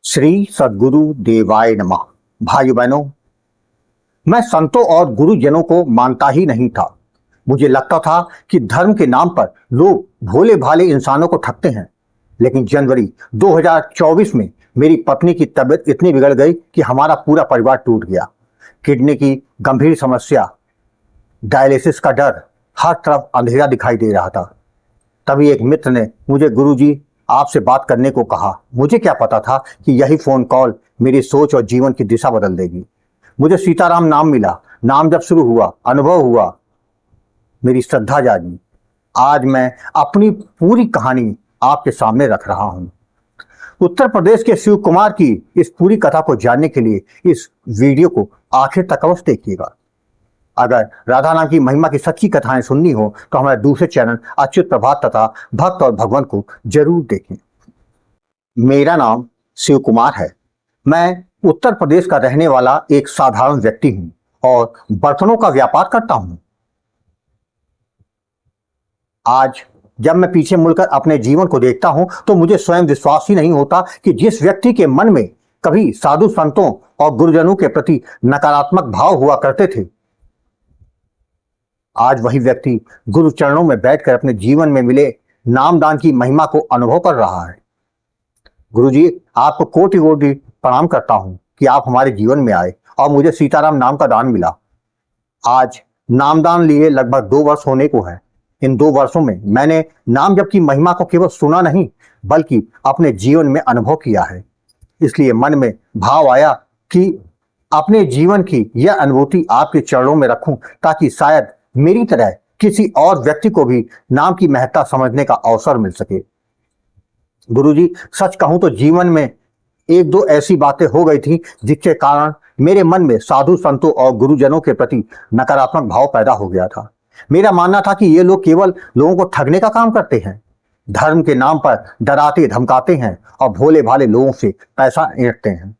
श्री सद्गुरु देवाय नमः। भाइयों बहनों, मैं संतों और गुरुजनों को मानता ही नहीं था। मुझे लगता था कि धर्म के नाम पर लोग भोले भाले इंसानों को ठगते हैं। लेकिन जनवरी 2024 में मेरी पत्नी की तबीयत इतनी बिगड़ गई कि हमारा पूरा परिवार टूट गया। किडनी की गंभीर समस्या, डायलिसिस का डर, हर तरफ अंधेरा दिखाई दे रहा था। तभी एक मित्र ने मुझे गुरुजी आपसे बात करने को कहा। मुझे क्या पता था कि यही फोन कॉल मेरी सोच और जीवन की दिशा बदल देगी। मुझे सीताराम नाम मिला। नाम जब शुरू हुआ, अनुभव हुआ, मेरी श्रद्धा जागी। आज मैं अपनी पूरी कहानी आपके सामने रख रहा हूं। उत्तर प्रदेश के शिव कुमार की इस पूरी कथा को जानने के लिए इस वीडियो को आखिर तक अवश्य देखिएगा। अगर राधा नाम की महिमा की सच्ची कथाएं सुननी हो तो हमारे दूसरे चैनल अच्युत प्रभात तथा भक्त और भगवान को जरूर देखें। मेरा नाम शिव कुमार है। मैं उत्तर प्रदेश का रहने वाला एक साधारण व्यक्ति हूं और बर्तनों का व्यापार करता हूं। आज जब मैं पीछे मुड़कर अपने जीवन को देखता हूं तो मुझे स्वयं विश्वास ही नहीं होता कि जिस व्यक्ति के मन में कभी साधु संतों और गुरुजनों के प्रति नकारात्मक भाव हुआ करते थे, आज वही व्यक्ति गुरु चरणों में बैठकर अपने जीवन में मिले नामदान की महिमा को अनुभव कर रहा है। गुरुजी, आपको कोटि कोटि प्रणाम करता हूं कि आप हमारे जीवन में आए और मुझे सीताराम नाम का दान मिला। आज नामदान लिए लगभग 2 वर्ष होने को है। इन 2 वर्षों में मैंने नाम जप की महिमा को केवल सुना नहीं बल्कि अपने जीवन में अनुभव किया है। इसलिए मन में भाव आया कि अपने जीवन की यह अनुभूति आपके चरणों में रखूं ताकि शायद मेरी तरह किसी और व्यक्ति को भी नाम की महत्ता समझने का अवसर मिल सके। गुरुजी, सच कहूं तो जीवन में 1-2 ऐसी बातें हो गई थी जिसके कारण मेरे मन में साधु संतों और गुरुजनों के प्रति नकारात्मक भाव पैदा हो गया था। मेरा मानना था कि ये लोग केवल लोगों को ठगने का काम करते हैं, धर्म के नाम पर डराते धमकाते हैं और भोले भाले लोगों से पैसा ऐंठते हैं।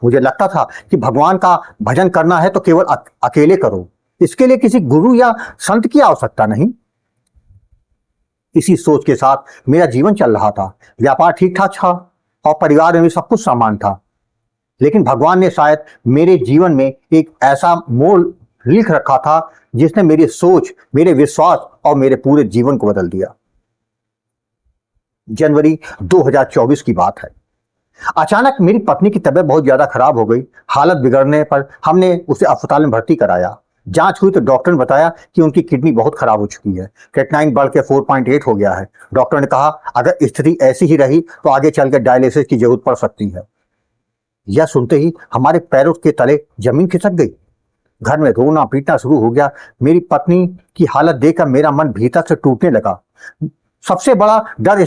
मुझे लगता था कि भगवान का भजन करना है तो केवल अकेले करो, इसके लिए किसी गुरु या संत की आवश्यकता नहीं। इसी सोच के साथ मेरा जीवन चल रहा था। व्यापार ठीक ठाक था और परिवार में भी सब कुछ सामान था। लेकिन भगवान ने शायद मेरे जीवन में एक ऐसा मोड़ लिख रखा था जिसने मेरी सोच, मेरे विश्वास और मेरे पूरे जीवन को बदल दिया। जनवरी 2024 की बात है। अचानक मेरी पत्नी की तबीयत बहुत ज्यादा खराब हो गई। हालत बिगड़ने पर हमने उसे अस्पताल में भर्ती कराया। जांच हुई तो डॉक्टर ने बताया कि उनकी किडनी बहुत खराब हो चुकी है। क्रेटनाइन बढ़ के 4.8 हो गया है। डॉक्टर ने कहा अगर स्थिति ऐसी ही रही तो आगे चलकर डायलिसिस की जरूरत पड़ सकती है। यह सुनते ही हमारे पैरों के तले जमीन खिसक गई। घर में रोना पीटना शुरू हो गया। मेरी पत्नी की हालत देखकर मेरा मन भीतर से टूटने लगा। सबसे बड़ा डर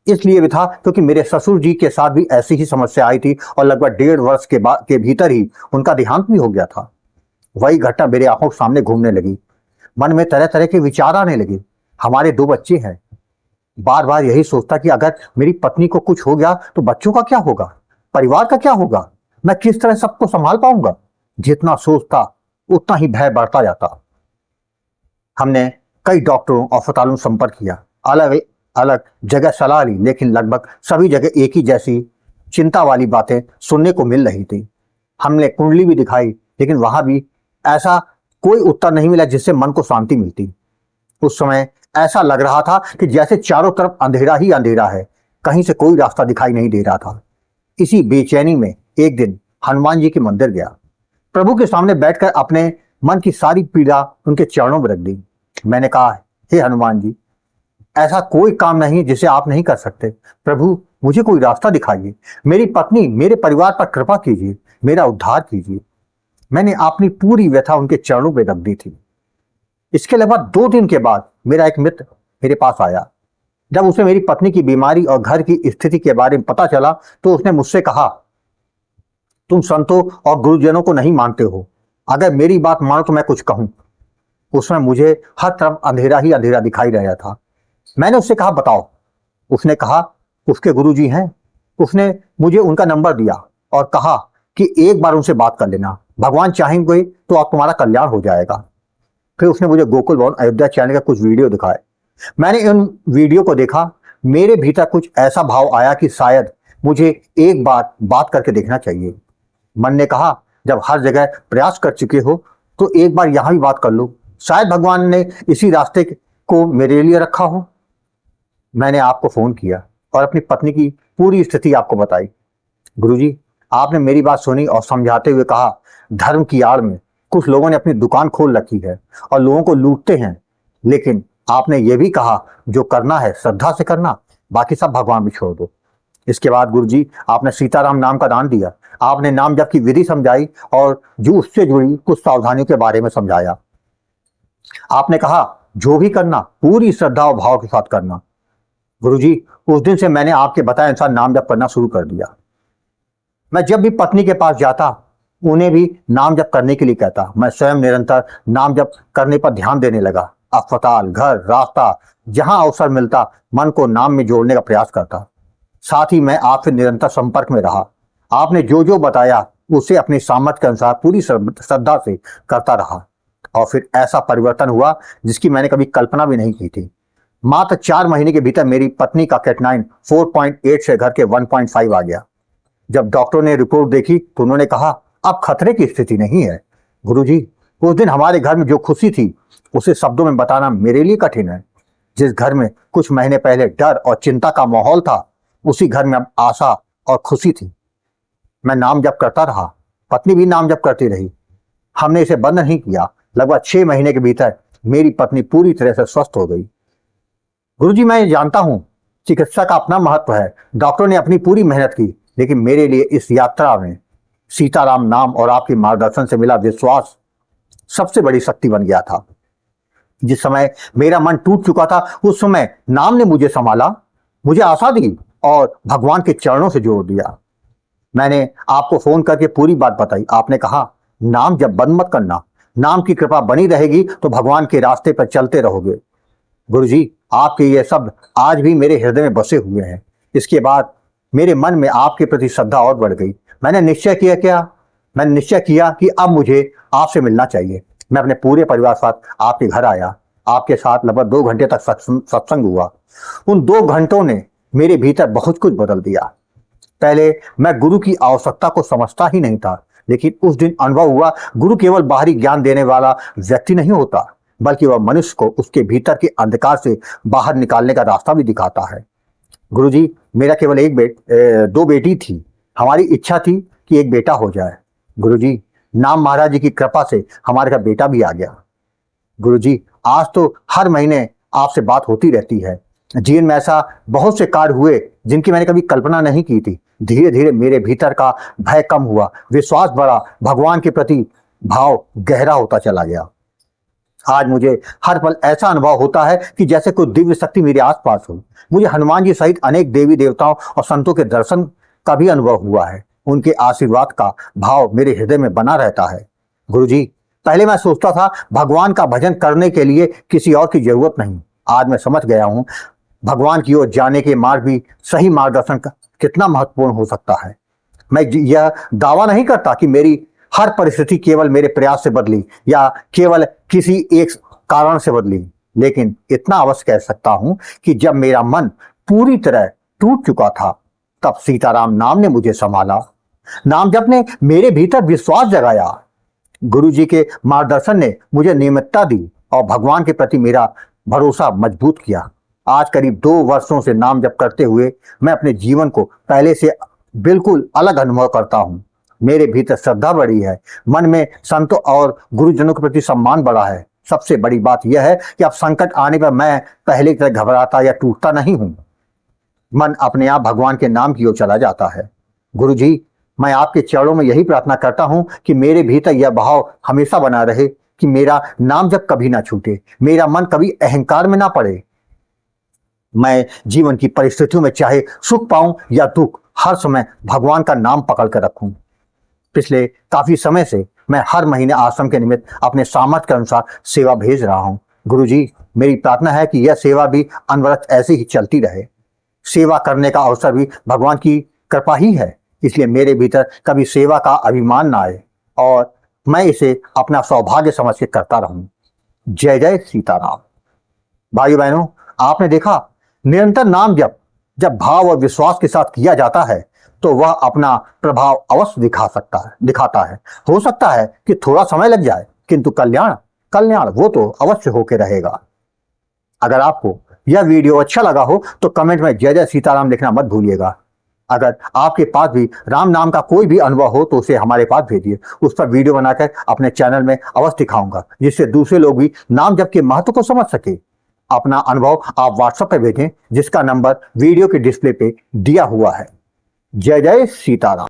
इसलिए भी था क्योंकि मेरे ससुर जी के साथ भी ऐसी ही समस्या आई थी और लगभग 1.5 वर्ष के भीतर ही उनका देहांत भी हो गया था। वही घटना मेरे आंखों के सामने घूमने लगी। मन में तरह तरह के विचार आने लगे। हमारे 2 बच्चे हैं। बार बार यही सोचता कि अगर मेरी पत्नी को कुछ हो गया तो बच्चों का क्या होगा, परिवार का क्या होगा, मैं किस तरह सबको संभाल पाऊंगा। जितना सोचता उतना ही भय बढ़ता जाता। हमने कई डॉक्टरों और अस्पतालों से संपर्क किया, अलग अलग जगह सलाह ली, लेकिन लगभग सभी जगह एक ही जैसी चिंता वाली बातें सुनने को मिल रही थी। हमने कुंडली भी दिखाई, लेकिन वहां भी ऐसा कोई उत्तर नहीं मिला जिससे मन को शांति मिलती। उस समय ऐसा लग रहा था कि जैसे चारों तरफ अंधेरा ही अंधेरा है, कहीं से कोई रास्ता दिखाई नहीं दे रहा था। इसी बेचैनी में एक दिन हनुमान जी के मंदिर गया। प्रभु के सामने बैठकर अपने मन की सारी पीड़ा उनके चरणों में रख दी। मैंने कहा, हे हनुमान जी, ऐसा कोई काम नहीं जिसे आप नहीं कर सकते। प्रभु, मुझे कोई रास्ता दिखाइए। मेरी पत्नी, मेरे परिवार पर कृपा कीजिए, मेरा उद्धार कीजिए। मैंने अपनी पूरी व्यथा उनके चरणों में रख दी थी। इसके लगभग 2 दिन के बाद मेरा एक मित्र मेरे पास आया। जब उसे मेरी पत्नी की बीमारी और घर की स्थिति के बारे में पता चला तो उसने मुझसे कहा, तुम संतों और गुरुजनों को नहीं मानते हो, अगर मेरी बात मानो तो मैं कुछ कहूं। उसमें मुझे हर तरफ अंधेरा ही अंधेरा दिखाई दे रहा था। मैंने उससे कहा, बताओ। उसने कहा उसके गुरुजी हैं। उसने मुझे उनका नंबर दिया और कहा कि एक बार उनसे बात कर लेना, भगवान चाहेंगे तो आप तुम्हारा कल्याण हो जाएगा। फिर उसने मुझे गोकुल भवन अयोध्या चैनल का कुछ वीडियो दिखाए। मैंने उन वीडियो को देखा। मेरे भीतर कुछ ऐसा भाव आया कि शायद मुझे एक बार बात करके देखना चाहिए। मन ने कहा, जब हर जगह प्रयास कर चुके हो तो एक बार यहां भी बात कर लो, शायद भगवान ने इसी रास्ते को मेरे लिए रखा हो। मैंने आपको फोन किया और अपनी पत्नी की पूरी स्थिति आपको बताई। गुरुजी, आपने मेरी बात सुनी और समझाते हुए कहा, धर्म की आड़ में कुछ लोगों ने अपनी दुकान खोल रखी है और लोगों को लूटते हैं, लेकिन आपने ये भी कहा जो करना है श्रद्धा से करना, बाकी सब भगवान भी छोड़ दो। इसके बाद गुरुजी, आपने सीताराम नाम का दान दिया। आपने नाम जप की विधि समझाई और जो उससे जुड़ी कुछ सावधानियों के बारे में समझाया। आपने कहा, जो भी करना पूरी श्रद्धा और भाव के साथ करना। गुरुजी, उस दिन से मैंने आपके बताए अनुसार नाम जप करना शुरू कर दिया। मैं जब भी पत्नी के पास जाता उन्हें भी नाम जप करने के लिए कहता। मैं स्वयं निरंतर नाम जप करने पर ध्यान देने लगा। अस्पताल, घर, रास्ता, जहां अवसर मिलता मन को नाम में जोड़ने का प्रयास करता। साथ ही मैं आपसे निरंतर संपर्क में रहा। आपने जो जो बताया उसे अपनी सामर्थ्य के अनुसार पूरी श्रद्धा से करता रहा और फिर ऐसा परिवर्तन हुआ जिसकी मैंने कभी कल्पना भी नहीं की थी। मात्र 4 महीने के भीतर मेरी पत्नी का कैटनाइन 4.8 से घट के 1.5 आ गया। जब डॉक्टरों ने रिपोर्ट देखी तो उन्होंने कहा, अब खतरे की स्थिति नहीं है। गुरुजी, उस दिन हमारे घर में जो खुशी थी उसे शब्दों में बताना मेरे लिए कठिन है। जिस घर में कुछ महीने पहले डर और चिंता का माहौल था, उसी घर में अब आशा और खुशी थी। मैं नाम जप करता रहा, पत्नी भी नाम जप करती रही। हमने इसे बंद नहीं किया। लगभग 6 महीने के भीतर मेरी पत्नी पूरी तरह से स्वस्थ हो गई। गुरुजी, मैं ये जानता हूं चिकित्सा का अपना महत्व है। डॉक्टरों ने अपनी पूरी मेहनत की, लेकिन मेरे लिए इस यात्रा में सीताराम नाम और आपके मार्गदर्शन से मिला विश्वास सबसे बड़ी शक्ति बन गया था। जिस समय मेरा मन टूट चुका था, उस समय नाम ने मुझे संभाला, मुझे आशा दी और भगवान के चरणों से जोड़ दिया। मैंने आपको फोन करके पूरी बात बताई। आपने कहा, नाम जब बंद मत करना, नाम की कृपा बनी रहेगी तो भगवान के रास्ते पर चलते रहोगे। गुरुजी, आपके ये शब्द आज भी मेरे हृदय में बसे हुए हैं। इसके बाद मेरे मन में आपके प्रति श्रद्धा और बढ़ गई। मैंने निश्चय किया कि अब मुझे आपसे मिलना चाहिए। मैं अपने पूरे परिवार के साथ आपके घर आया। आपके साथ लगभग 2 घंटे तक सत्संग हुआ। उन 2 घंटों ने मेरे भीतर बहुत कुछ बदल दिया। पहले मैं गुरु की आवश्यकता को समझता ही नहीं था, लेकिन उस दिन अनुभव हुआ, गुरु केवल बाहरी ज्ञान देने वाला व्यक्ति नहीं होता, बल्कि वह मनुष्य को उसके भीतर के अंधकार से बाहर निकालने का रास्ता भी दिखाता है। गुरुजी, मेरा केवल 2 बेटी थी। हमारी इच्छा थी कि एक बेटा हो जाए। गुरुजी, नाम महाराज जी की कृपा से हमारे घर बेटा भी आ गया। गुरुजी, आज तो हर महीने आपसे बात होती रहती है। जीवन में ऐसा बहुत से कार्य हुए जिनकी मैंने कभी कल्पना नहीं की थी। धीरे धीरे मेरे भीतर का भय कम हुआ, विश्वास बढ़ा, भगवान के प्रति भाव गहरा होता चला गया। आज मुझे हर पल ऐसा अनुभव होता है कि जैसे कोई दिव्य शक्ति मेरे आसपास हो। मुझे हनुमान जी सहित अनेक देवी देवताओं और संतों के दर्शन का भी अनुभव हुआ है। उनके आशीर्वाद का भाव मेरे हृदय में बना रहता है। गुरुजी, पहले मैं सोचता था भगवान का भजन करने के लिए किसी और की जरूरत नहीं। आज मैं समझ गया हूं भगवान की ओर जाने के मार्ग भी सही मार्गदर्शन का कितना महत्वपूर्ण हो सकता है। मैं यह दावा नहीं करता कि मेरी हर परिस्थिति केवल मेरे प्रयास से बदली या केवल किसी एक कारण से बदली, लेकिन इतना अवश्य कह सकता हूं कि जब मेरा मन पूरी तरह टूट चुका था, तब सीताराम नाम ने मुझे संभाला। नाम जप ने मेरे भीतर विश्वास जगाया। गुरु जी के मार्गदर्शन ने मुझे नियमितता दी और भगवान के प्रति मेरा भरोसा मजबूत किया। आज करीब 2 वर्षों से नाम जप करते हुए मैं अपने जीवन को पहले से बिल्कुल अलग अनुभव करता हूँ। मेरे भीतर श्रद्धा बढ़ी है, मन में संतों और गुरुजनों के प्रति सम्मान बढ़ा है। सबसे बड़ी बात यह है कि अब संकट आने पर मैं पहले की तरह घबराता या टूटता नहीं हूं। मन अपने आप भगवान के नाम की ओर चला जाता है। गुरु जी, मैं आपके चरणों में यही प्रार्थना करता हूं कि मेरे भीतर यह भाव हमेशा बना रहे कि मेरा नाम जब कभी ना छूटे, मेरा मन कभी अहंकार में ना पड़े। मैं जीवन की परिस्थितियों में चाहे सुख पाऊं या दुख, हर समय भगवान का नाम पकड़ कर रखूं। पिछले काफी समय से मैं हर महीने आश्रम के निमित्त अपने सामर्थ्य के अनुसार सेवा भेज रहा हूं। गुरुजी, मेरी प्रार्थना है कि यह सेवा भी अनवरत ऐसे ही चलती रहे। सेवा करने का अवसर भी भगवान की कृपा ही है, इसलिए मेरे भीतर कभी सेवा का अभिमान ना आए और मैं इसे अपना सौभाग्य समझ के करता रहूं। जय जय सीताराम। भाइयों बहनों, आपने देखा, निरंतर नाम जब भाव और विश्वास के साथ किया जाता है तो वह अपना प्रभाव अवश्य दिखाता है। हो सकता है कि थोड़ा समय लग जाए, किंतु कल्याण कल्याण वो तो अवश्य होके रहेगा। अगर आपको यह वीडियो अच्छा लगा हो तो कमेंट में जय जय सीताराम लिखना मत भूलिएगा। अगर आपके पास भी राम नाम का कोई भी अनुभव हो तो उसे हमारे पास भेजिए, उस पर वीडियो बनाकर अपने चैनल में अवश्य दिखाऊंगा, जिससे दूसरे लोग भी नाम जप के महत्व को समझ सके। अपना अनुभव आप व्हाट्सएप पर भेजें, जिसका नंबर वीडियो के डिस्प्ले पे दिया हुआ है। जय जय सीताराम।